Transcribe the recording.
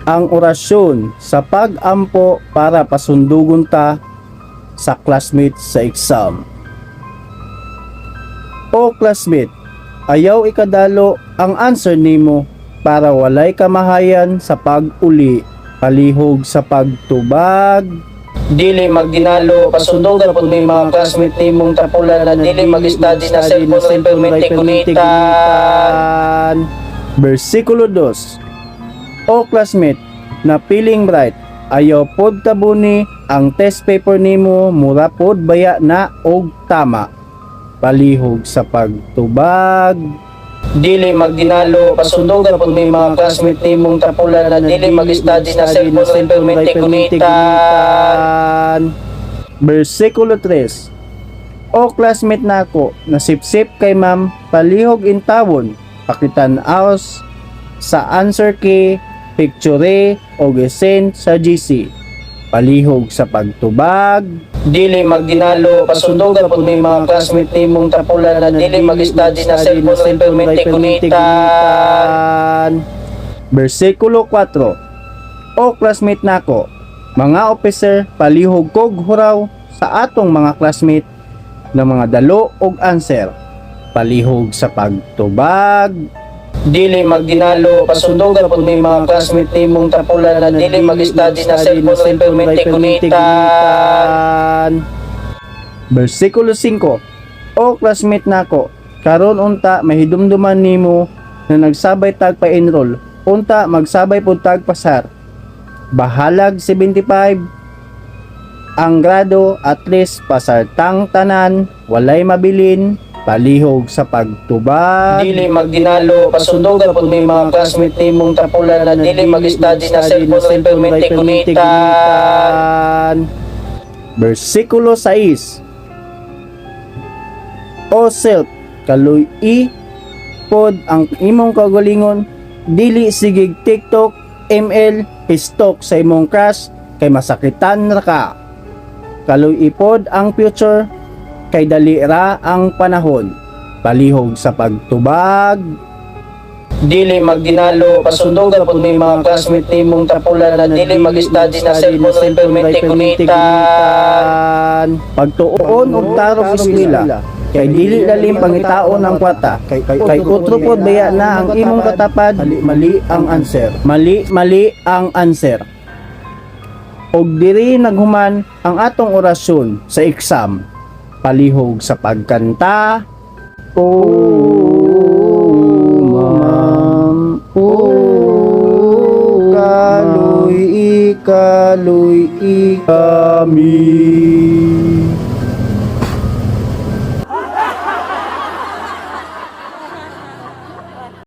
ang orasyon sa pag-ampo para pasundugon ta sa classmate sa exam. O classmate, ayaw ikadalo ang answer nimo para walay kamahayan sa pag-uli, palihog sa pagtubag. Dili magdinalo, pasundugan po may mga classmate nimong tapulan na dili mag-study na cellphone permente kunitan. Versikulo 2. O classmate, na feeling bright, ayaw pod tabuni ang test paper nimo mura pod baya na og tama, palihog sa pagtubag. Dili magdinalo, pasundugan po may mga classmate nimong tapulan na dili mag-study na cellphone permente kunitan. Versikulo 3. O classmate nako, nasipsip kay ma'am, palihog intawon, pakitan aos sa answer key, picture o gesend sa GC, palihog sa pagtubag. Dili magdinalo, pasundugan po may mga classmate nimong tapulan na dili mag-study na cellphone permente kunitan. Versikulo 4. O classmate nako, mga officer, palihog kog huraw sa atong mga classmate ng mga dalo og answer, palihog sa pagtubag. Dili magdinalo, pasundugan po may mga classmate nimong tapulan na dili mag-study na cellphone permente kunitan. Versikulo 5. O classmate nako, karon unta mahidumduman nimo na nagsabay tag pa-enroll, unta magsabay pud tag pasar. Bahalag 75 ang grado, at least pasartang tanan, walay mabilin, palihog sa pagtubag. Dili magdinalo, pasundugan po may mga classmate nimong tapulan na dili mag-study na cellphone permente kunitan. Versikulo 6. O self, kaluy pod ang imong kagalingon, dili sigig TikTok, ML, stalk sa imong crush, kay masakitan ra ka. Kaluy ipod ang future, kay dali ra ang panahon, palihog sa pagtubag. Dili magdinalo, pasundugan po may mga classmate nimong tapulan na dili mag-study na cellphone permente kunitan. Pagtuon og tarong eskwela, kay dili lalim pangitaon ang kwata, kay utro pod baya na ang imong katapad, mali ang answer, mali ang answer. Og diri naghuman ang atong orasyon sa exam, palihog sa pagkanta. Ma'am, kaloy kami.